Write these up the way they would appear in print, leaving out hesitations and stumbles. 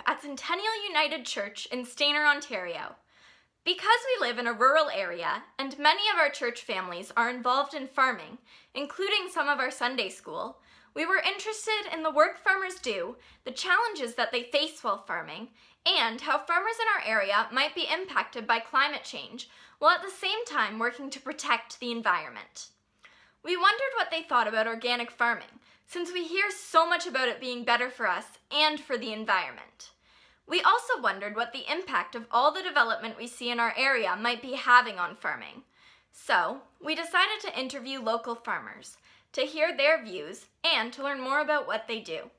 group at Centennial United Church in Stayner, Ontario. Because we live in a rural area and many of our church families are involved in farming, including some of our Sunday school, we were interested in the work farmers do, the challenges that they face while farming, and how farmers in our area might be impacted by climate change while at the same time working to protect the environment. We wondered what they thought about organic farming, since we hear so much about it being better for us and for the environment. We also wondered what the impact of all the development we see in our area might be having on farming. So, we decided to interview local farmers, to hear their views, and to learn more about what they do.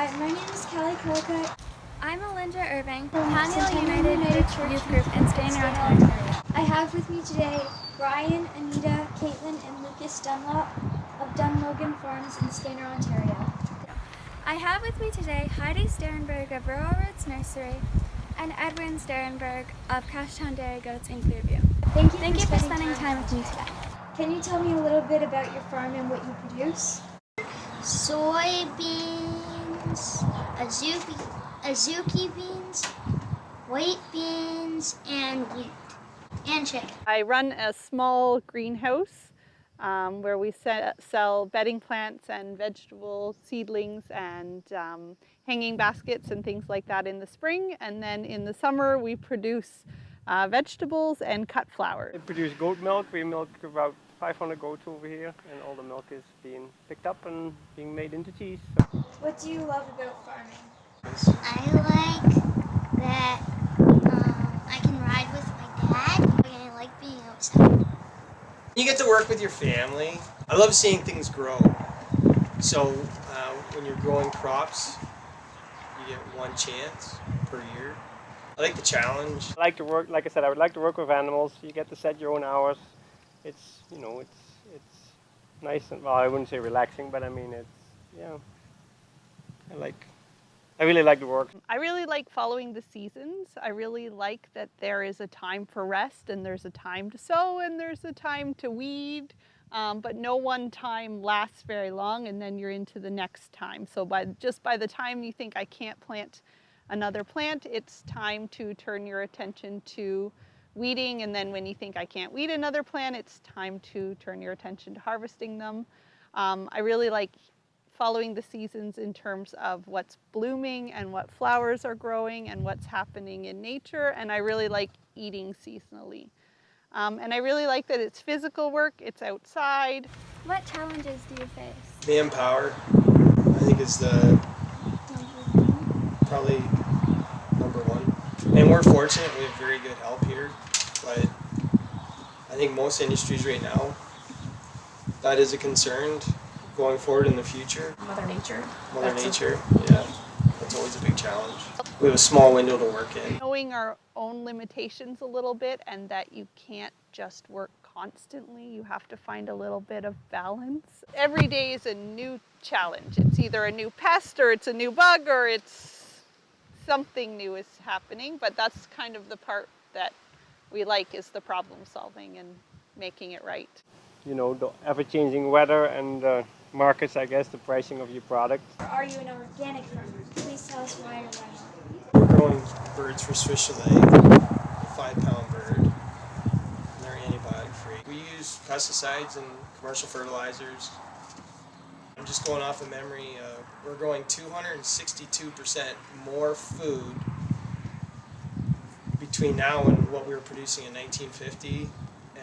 Hi, my name is Kelly Colquitt. I'm Alinda Irving from Centennial United Church Youth Group in Stayner, Ontario. I have with me today Brian, Anita, Caitlin, and Lucas Dunlop of Dunlogan Farms in Stayner, Ontario. I have with me today Heidi Sterenberg of Rural Roots Nursery and Edwin Sterenberg of Cashtown Dairy Goats in Clearview. Thank you for spending time with me today. Can you tell me a little bit about your farm and what you produce? Soybeans, azuki beans, white beans, and wheat, and chicken. I run a small greenhouse where we sell bedding plants and vegetable seedlings and hanging baskets and things like that in the spring. And then in the summer we produce vegetables and cut flowers. We produce goat milk. We milk about 500 goats over here, and all the milk is being picked up and being made into cheese. So. What do you love about farming? I like that I can ride with my dad, and I like being outside. You get to work with your family. I love seeing things grow. So when you're growing crops, you get one chance per year. I like the challenge. I like to work, like I said, I would like to work with animals. You get to set your own hours. It's, it's nice and, well, I wouldn't say relaxing, but I mean, I really like the work. I really like following the seasons. I really like that there is a time for rest and there's a time to sow and there's a time to weed, but no one time lasts very long and then you're into the next time. So by the time you think I can't plant another plant, it's time to turn your attention to weeding, and then when you think I can't weed another plant, it's time to turn your attention to harvesting them. I really like following the seasons in terms of what's blooming and what flowers are growing and what's happening in nature, and I really like eating seasonally. And I really like that it's physical work, it's outside. What challenges do you face? Manpower, I think, is probably number one. And we're fortunate, we have very good help here, but I think most industries right now, that is a concern going forward in the future. Mother Nature, yeah, that's always a big challenge. We have a small window to work in. Knowing our own limitations a little bit and that you can't just work constantly, you have to find a little bit of balance. Every day is a new challenge. It's either a new pest or it's a new bug or it's something new is happening, but that's kind of the part that we like, is the problem solving and making it right. You know, the ever-changing weather and markets, I guess, the pricing of your product. Are you an organic farmer? Please tell us why or why We're not. growing birds for Swiss Chalet, a 5-pound bird, and they're antibiotic free. We use pesticides and commercial fertilizers. I'm just going off of memory, we're growing 262% more food between now and what we were producing in 1950,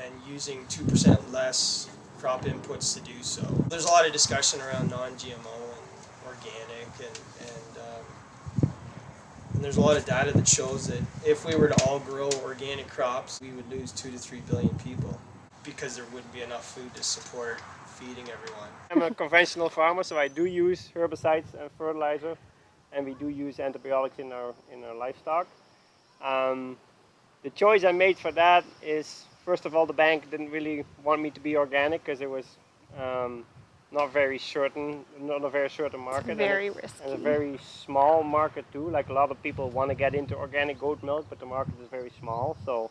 and using 2% less crop inputs to do so. There's a lot of discussion around non-GMO and organic, and there's a lot of data that shows that if we were to all grow organic crops, we would lose 2 to 3 billion people because there wouldn't be enough food to support feeding everyone. I'm a conventional farmer, so I do use herbicides and fertilizer, and we do use antibiotics in our livestock. The choice I made for that is, first of all, the bank didn't really want me to be organic because it was not a very certain market. It's very risky. And a very small market too. Like, a lot of people want to get into organic goat milk, but the market is very small. So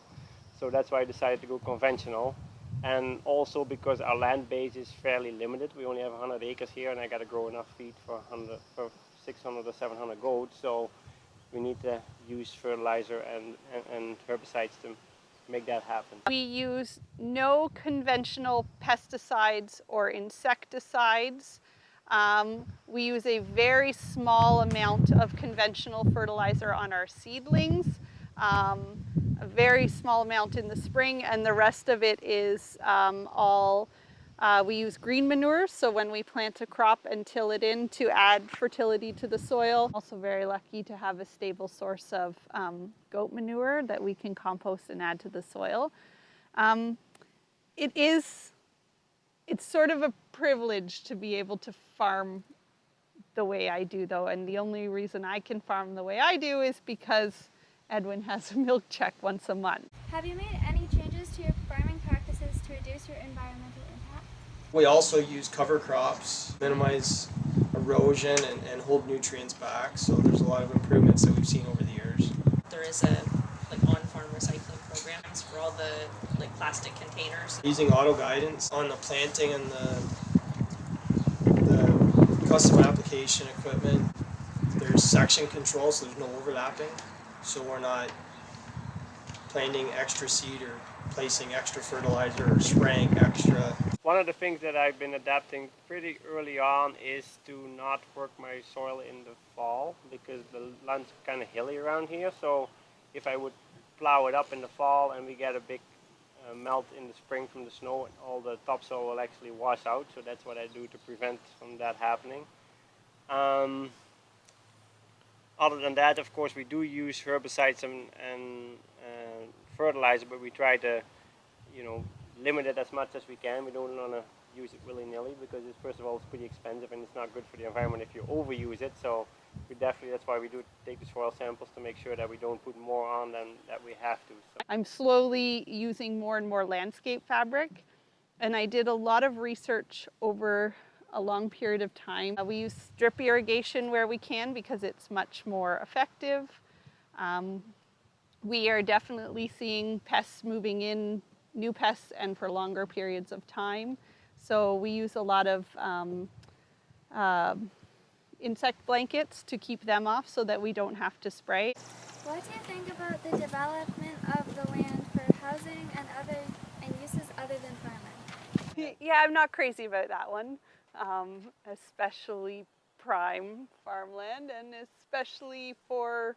that's why I decided to go conventional. And also because our land base is fairly limited. We only have 100 acres here, and I got to grow enough feed for 600 or 700 goats. So we need to use fertilizer and herbicides to make that happen. We use no conventional pesticides or insecticides. We use a very small amount of conventional fertilizer on our seedlings, a very small amount in the spring, and the rest of it is we use green manure, so when we plant a crop and till it in to add fertility to the soil. Also very lucky to have a stable source of goat manure that we can compost and add to the soil. It's sort of a privilege to be able to farm the way I do, though, and the only reason I can farm the way I do is because Edwin has a milk check once a month. Have you made any changes to your farming practices to reduce your environmental impact? We also use cover crops, minimize erosion and hold nutrients back, so there's a lot of improvements that we've seen over the years. There is a on-farm recycling programs for all the plastic containers. Using auto guidance on the planting and the custom application equipment. There's section control, so there's no overlapping, so we're not planting extra seed or placing extra fertilizer or spraying extra. One of the things that I've been adapting pretty early on is to not work my soil in the fall, because the land's kind of hilly around here. So if I would plow it up in the fall and we get a big melt in the spring from the snow, all the topsoil will actually wash out. So that's what I do to prevent from that happening. Other than that, of course, we do use herbicides and fertilizer, but we try to, limit it as much as we can. We don't want to use it willy-nilly because first of all, it's pretty expensive and it's not good for the environment if you overuse it. So that's why we do take the soil samples to make sure that we don't put more on than that we have to. So. I'm slowly using more and more landscape fabric, and I did a lot of research over a long period of time. We use drip irrigation where we can because it's much more effective. We are definitely seeing pests moving in, new pests, and for longer periods of time. So we use a lot of insect blankets to keep them off so that we don't have to spray. What do you think about the development of the land for housing and uses other than farming? Yeah, I'm not crazy about that one, especially prime farmland and especially for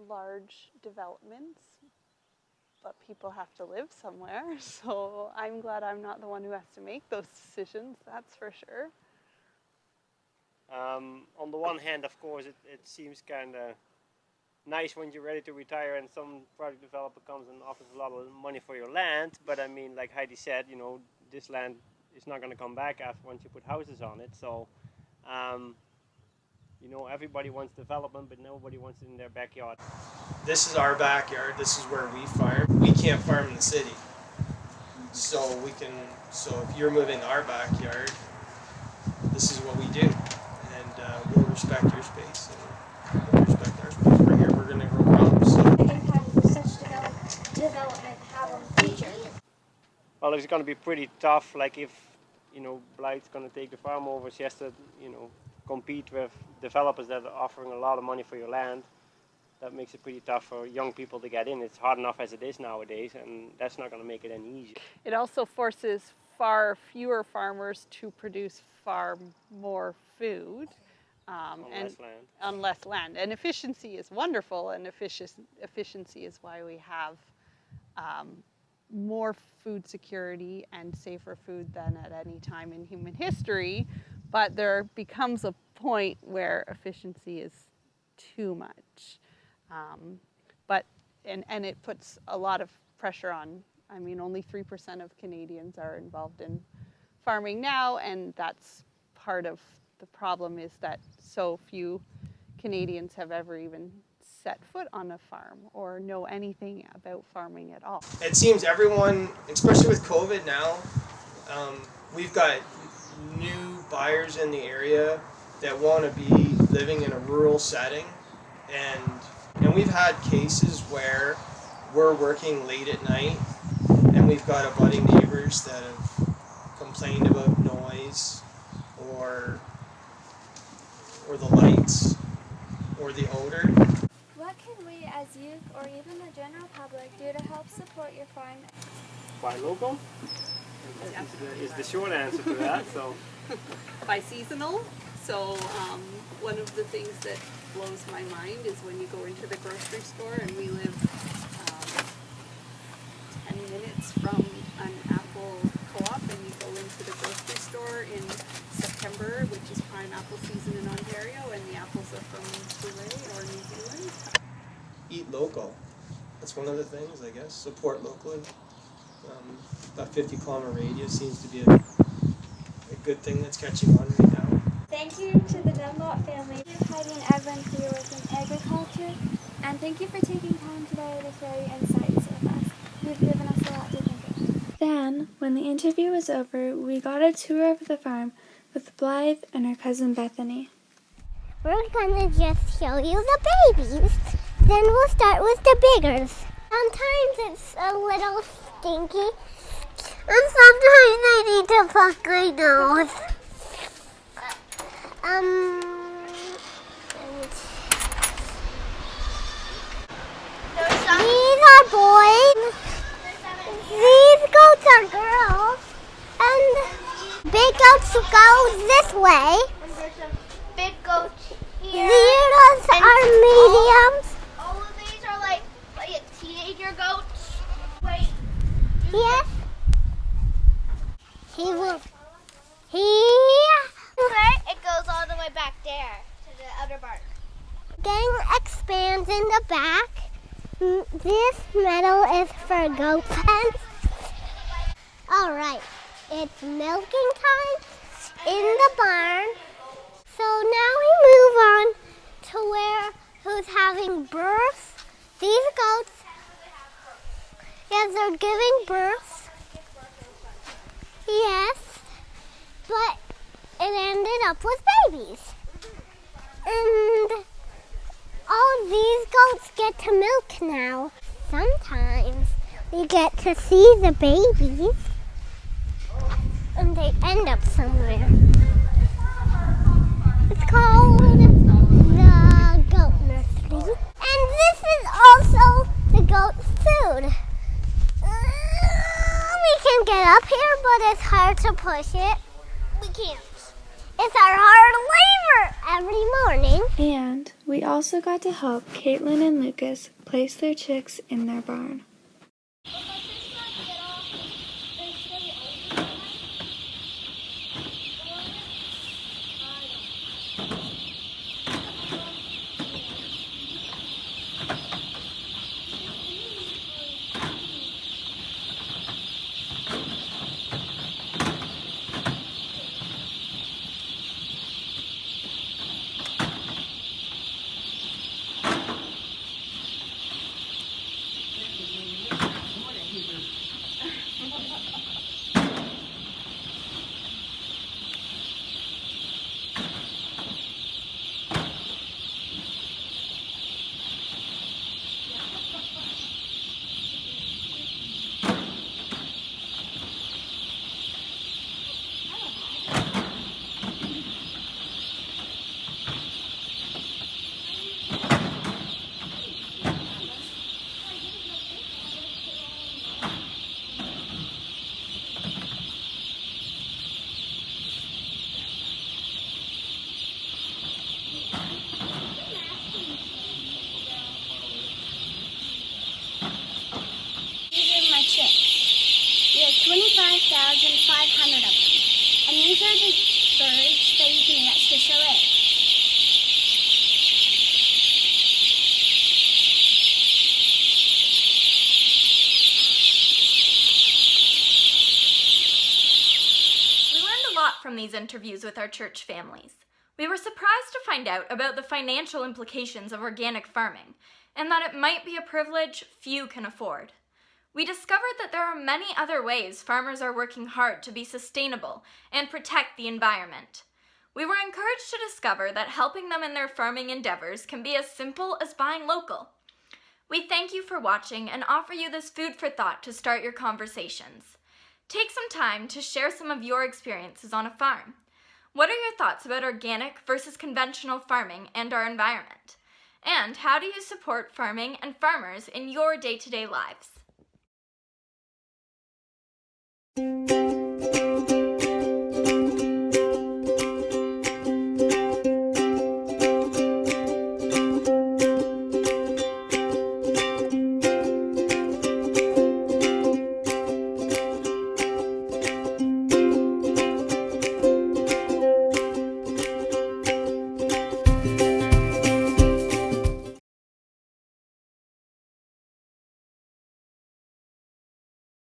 large developments. But people have to live somewhere, so I'm glad I'm not the one who has to make those decisions, that's for sure. On the one hand, of course, it seems kind of nice when you're ready to retire and some project developer comes and offers a lot of money for your land, but I mean, like Heidi said, this land is not going to come back after once you put houses on it, so everybody wants development, but nobody wants it in their backyard. This is our backyard. This is where we farm. We can't farm in the city, so if you're moving our backyard, this is what we do, and we'll respect your space and we'll respect our space. We're here. We're going to grow crops. So. What impact will such development have on the future? Well, it's going to be pretty tough. Like if Blythe's going to take the farm over, she has to compete with developers that are offering a lot of money for your land. That makes it pretty tough for young people to get in. It's hard enough as it is nowadays, and that's not going to make it any easier. It also forces far fewer farmers to produce far more food on less land. And efficiency is wonderful, and efficiency is why we have more food security and safer food than at any time in human history. But there becomes a point where efficiency is too much. And it puts a lot of pressure on. I mean, only 3% of Canadians are involved in farming now, and that's part of the problem, is that so few Canadians have ever even set foot on a farm or know anything about farming at all. It seems everyone, especially with COVID now, we've got new buyers in the area that want to be living in a rural setting, and we've had cases where we're working late at night and we've got abutting neighbors that have complained about noise or or the lights or the odor. What can we as youth or even the general public do to help support your farm? Buy local is the short answer to that. So By seasonal. So one of the things that blows my mind is when you go into the grocery store, and we live 10 minutes from an apple co-op, and you go into the grocery store in September, which is prime apple season in Ontario, and the apples are from Chile or New Zealand. Eat local. That's one of the things, I guess. Support locally. That 50-kilometer radius seems to be a good thing that's catching on right now. Thank you to the Dunlop family. Thank you, Heidi and Evan, for your work in agriculture, and thank you for taking time today to share your insights with us. You've given us a lot to think about. Then, when the interview was over, we got a tour of the farm with Blythe and her cousin Bethany. We're gonna just show you the babies. Then we'll start with the biggers. Sometimes it's a little stinky, and sometimes I need to pluck my nose. These are boys. These goats are girls. And big goats go this way. And there's some big goats here. These are mediums. All of these are like teenager goats. Wait. Yes. He will. It goes all the way back there to the other barn. Gang expands in the back. This metal is for goat pens. All right, it's milking time in the barn. So now we move on to where who's having birth. These goats, yes, they're giving birth. Yes, but it ended up with babies. And all these goats get to milk now. Sometimes we get to see the babies and they end up somewhere. It's called the goat nursery. And this is also the goat's food. We can get up here, but it's hard to push it. We can't. It's our hard labor every morning. And we also got to help Caitlin and Lucas place their chicks in their barn. These are my chicks. We have 25,500 of them. And these are the birds that you can get to show it. We learned a lot from these interviews with our church families. We were surprised to find out about the financial implications of organic farming, and that it might be a privilege few can afford. We discovered that there are many other ways farmers are working hard to be sustainable and protect the environment. We were encouraged to discover that helping them in their farming endeavors can be as simple as buying local. We thank you for watching and offer you this food for thought to start your conversations. Take some time to share some of your experiences on a farm. What are your thoughts about organic versus conventional farming and our environment? And how do you support farming and farmers in your day-to-day lives?